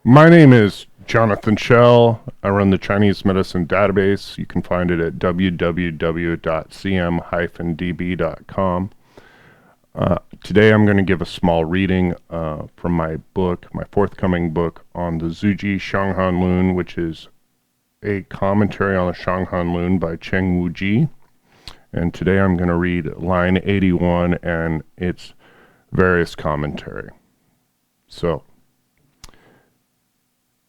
My name is Jonathan Schell. I run the Chinese medicine database. You can find it at www.cm-db.com. Today I'm going to give a small reading from my book, my forthcoming book on the Shang Lun, which is a commentary on the Shang Lun by Cheng Wuji. And today I'm going to read line 81 and its various commentary. So,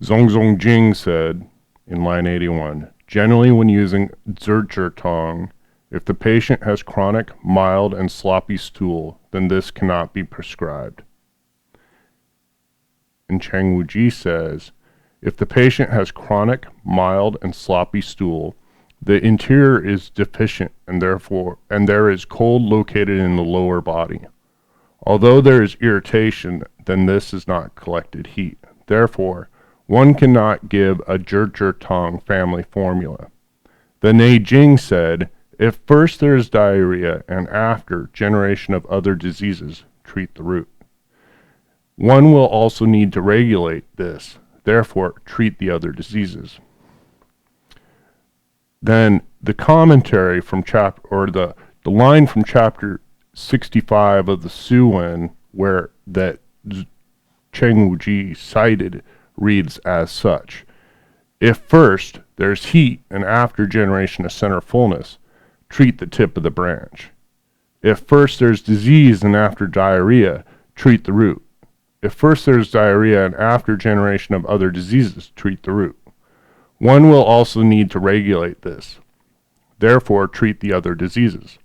Zhong Jing said in line 81, generally when using zhezhi, if the patient has chronic, mild, and sloppy stool, then this cannot be prescribed. And Cheng Wuji says, if the patient has chronic, mild, and sloppy stool, the interior is deficient and there is cold located in the lower body. Although there is irritation, then this is not collected heat. Therefore, one cannot give a zhezhi family formula. The Neijing said, if first there is diarrhea and after generation of other diseases, treat the root. One will also need to regulate this, therefore treat the other diseases. Then the commentary from the line from chapter 65 of the Suwen, where that Cheng Wuji cited, reads as such. If first there's heat and after generation of center fullness, treat the tip of the branch. If first there's disease and after diarrhea, treat the root. If first there's diarrhea and after generation of other diseases, treat the root. One will also need to regulate this. Therefore, treat the other diseases.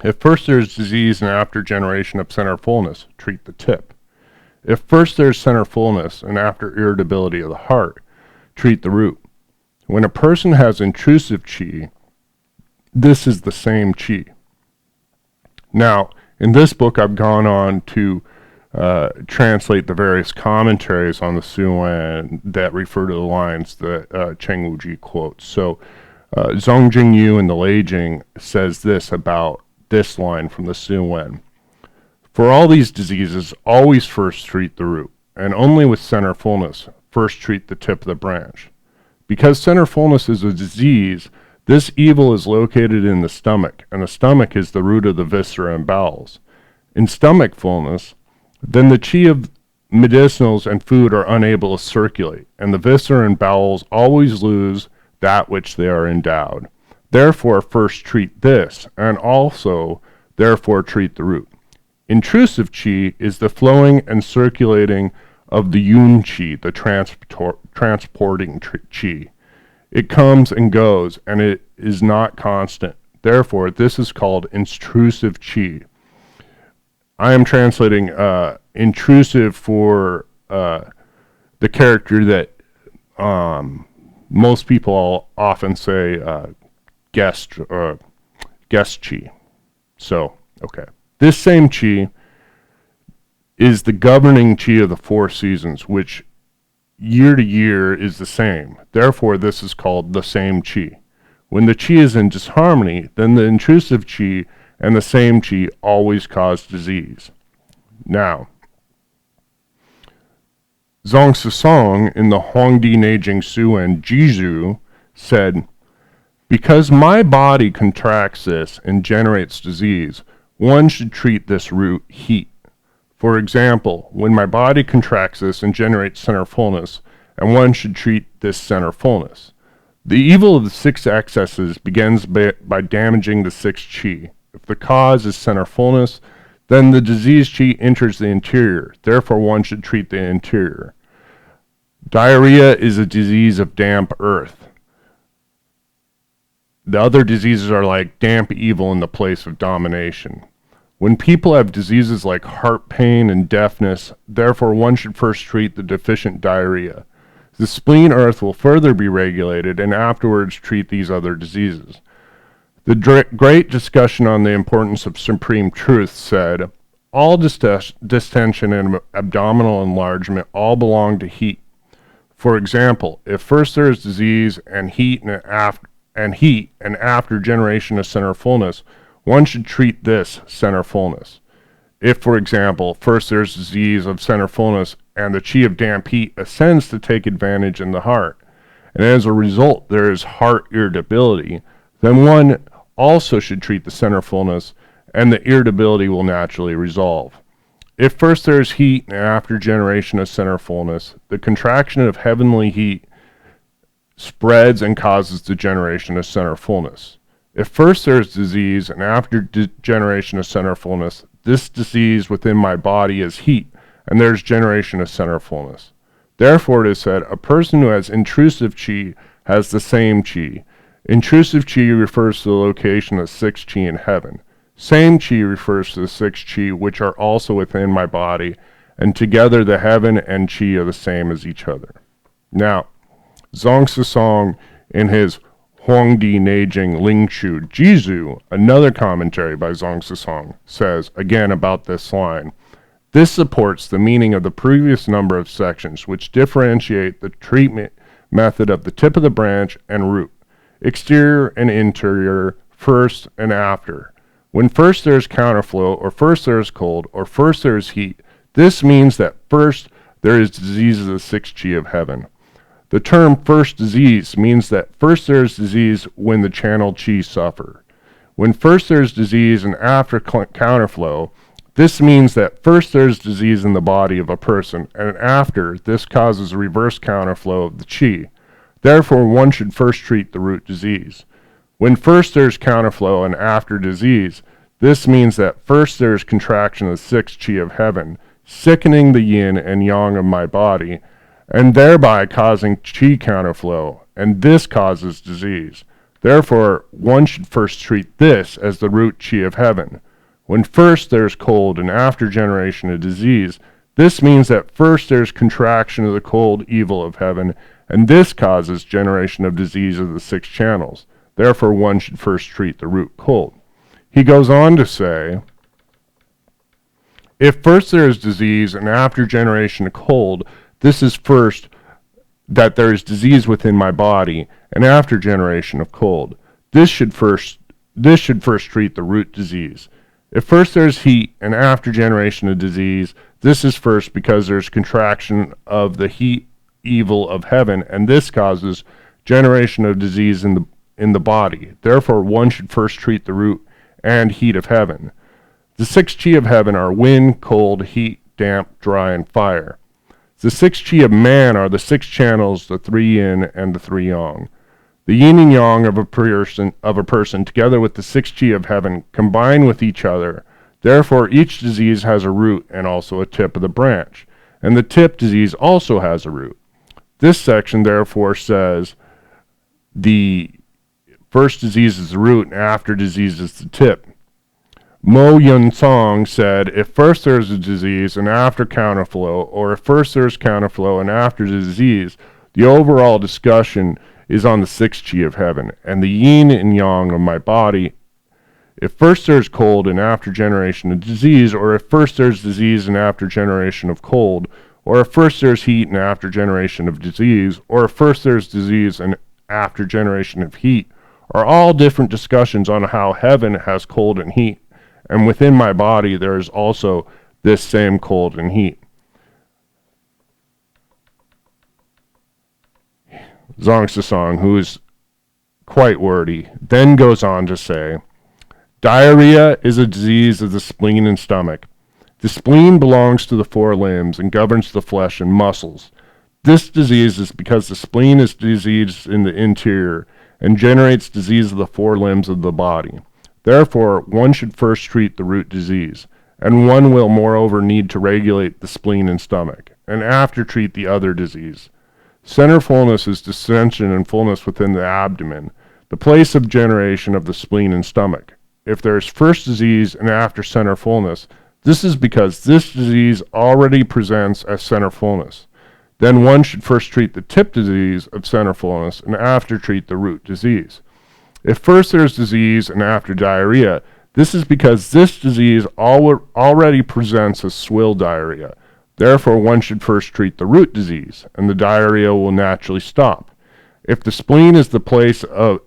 If first there's disease and after generation of center fullness, treat the tip. If first there's center fullness and after irritability of the heart, treat the root. When a person has intrusive qi, this is the same qi. Now, in this book, I've gone on to translate the various commentaries on the Suwen that refer to the lines that Cheng Wuji quotes. So, Zhong Jingyu in the Leijing says this about this line from the Suwen. For all these diseases, always first treat the root, and only with center fullness, first treat the tip of the branch. Because center fullness is a disease, this evil is located in the stomach, and the stomach is the root of the viscera and bowels. In stomach fullness, then the qi of medicinals and food are unable to circulate, and the viscera and bowels always lose that which they are endowed. Therefore, first treat this, and also, therefore, treat the root. Intrusive qi is the flowing and circulating of the yun qi, the transporting qi. It comes and goes, and it is not constant. Therefore, this is called intrusive qi. I am translating intrusive for the character that most people often say guest qi. So, okay. This same qi is the governing qi of the four seasons, which year to year is the same. Therefore, this is called the same qi. When the qi is in disharmony, then the intrusive qi and the same qi always cause disease. Now, Zhong Sisong in the Huangdi Neijing Suwen Jizhu said, because my body contracts this and generates disease, one should treat this root heat. For example, when my body contracts this and generates center fullness, and one should treat this center fullness. The evil of the six excesses begins by damaging the six qi. If the cause is center fullness, then the disease qi enters the interior. Therefore, one should treat the interior. Diarrhea is a disease of damp earth. The other diseases are like damp evil in the place of domination. When people have diseases like heart pain and deafness, therefore one should first treat the deficient diarrhea. The spleen earth will further be regulated and afterwards treat these other diseases. The great discussion on the importance of supreme truth said, all distension and abdominal enlargement all belong to heat. For example, if first there is disease and heat and after generation of center fullness, one should treat this center fullness. If, for example, first there's disease of center fullness and the chi of damp heat ascends to take advantage in the heart, and as a result there is heart irritability, then one also should treat the center fullness and the irritability will naturally resolve. If first there is heat and after generation of center fullness, the contraction of heavenly heat spreads and causes the generation of center fullness. If first there is disease and after generation of center fullness, this disease within my body is heat, and there is generation of center fullness. Therefore it is said, a person who has intrusive chi has the same chi. Intrusive chi refers to the location of 6 chi in heaven. Same chi refers to the 6 chi which are also within my body, and together the heaven and chi are the same as each other. Now, Zhuangzi Song in his Huangdi Neijing Lingshu Jizu, another commentary by Zhuangzi Song, says, again about this line, this supports the meaning of the previous number of sections which differentiate the treatment method of the tip of the branch and root, exterior and interior, first and after. When first there is counterflow, or first there is cold, or first there is heat, this means that first there is disease of the 6 chi of heaven. The term first disease means that first there is disease when the channel chi suffer. When first there is disease and after counterflow, this means that first there is disease in the body of a person, and after this causes a reverse counterflow of the chi. Therefore, one should first treat the root disease. When first there is counterflow and after disease, this means that first there is contraction of the 6 chi of heaven, sickening the yin and yang of my body, and thereby causing chi counterflow, and this causes disease. Therefore, one should first treat this as the root chi of heaven. When first there is cold and after generation of disease, this means that first there is contraction of the cold evil of heaven, and this causes generation of disease of the 6 channels. Therefore, one should first treat the root cold. He goes on to say, if first there is disease and after generation of cold, this is first that there is disease within my body, and after generation of cold. This should first treat the root disease. If first there is heat and after generation of disease, this is first because there is contraction of the heat evil of heaven, and this causes generation of disease in the body. Therefore, one should first treat the root and heat of heaven. The 6 chi of heaven are wind, cold, heat, damp, dry, and fire. The 6 chi of man are the 6 channels, the 3 yin and the 3 yang. The yin and yang of a person together with the 6 chi of heaven combine with each other. Therefore, each disease has a root and also a tip of the branch, and the tip disease also has a root. This section therefore says the first disease is the root and after disease is the tip. Mo Yun Song said, if first there is a disease and after counterflow, or if first there is counterflow and after disease, the overall discussion is on the 6 chi of heaven, and the yin and yang of my body. If first there is cold and after generation of disease, or if first there is disease and after generation of cold, or if first there is heat and after generation of disease, or if first there is disease and after generation of heat, are all different discussions on how heaven has cold and heat. And within my body there is also this same cold and heat. Zhuangzi Song, who is quite wordy, then goes on to say, diarrhea is a disease of the spleen and stomach. The spleen belongs to the 4 limbs and governs the flesh and muscles. This disease is because the spleen is diseased in the interior and generates disease of the 4 limbs of the body. Therefore, one should first treat the root disease, and one will moreover need to regulate the spleen and stomach, and after treat the other disease. Center fullness is distension and fullness within the abdomen, the place of generation of the spleen and stomach. If there is first disease and after center fullness, this is because this disease already presents as center fullness. Then one should first treat the tip disease of center fullness, and after treat the root disease. If first there is disease and after diarrhea, this is because this disease already presents as swill diarrhea. Therefore, one should first treat the root disease, and the diarrhea will naturally stop. If the spleen is the place of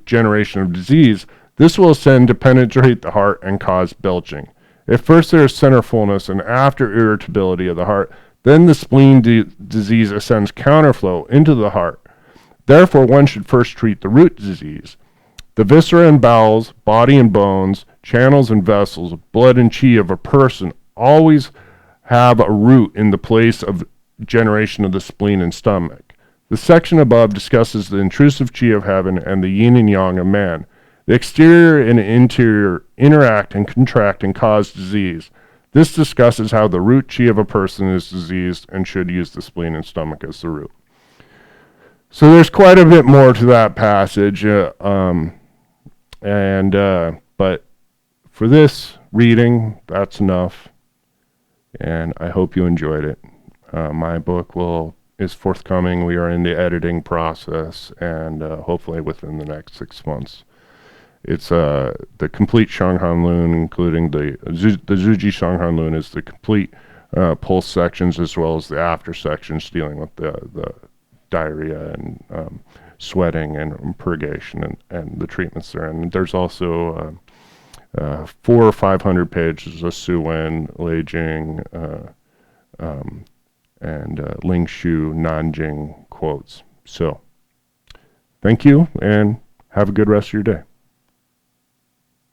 generation of disease, this will ascend to penetrate the heart and cause belching. At first there is centerfulness, and after irritability of the heart. Then the spleen disease ascends counterflow into the heart. Therefore, one should first treat the root disease. The viscera and bowels, body and bones, channels and vessels, blood and chi of a person always have a root in the place of generation of the spleen and stomach. The section above discusses the intrusive chi of heaven and the yin and yang of man. The exterior and interior interact and contract and cause disease. This discusses how the root chi of a person is diseased and should use the spleen and stomach as the root. So there's quite a bit more to that passage, but for this reading, that's enough, and I hope you enjoyed it. My book is forthcoming. We are in the editing process, and hopefully within the next 6 months. It's the complete Shang Hanlun, including the Zhuji Shang Hanlun is the complete pulse sections as well as the after sections dealing with the diarrhea and sweating and purgation and the treatments there. And there's also 400 or 500 pages of Su Wen, Lei Jing, and Ling Shu, Nanjing quotes. So, thank you, and have a good rest of your day.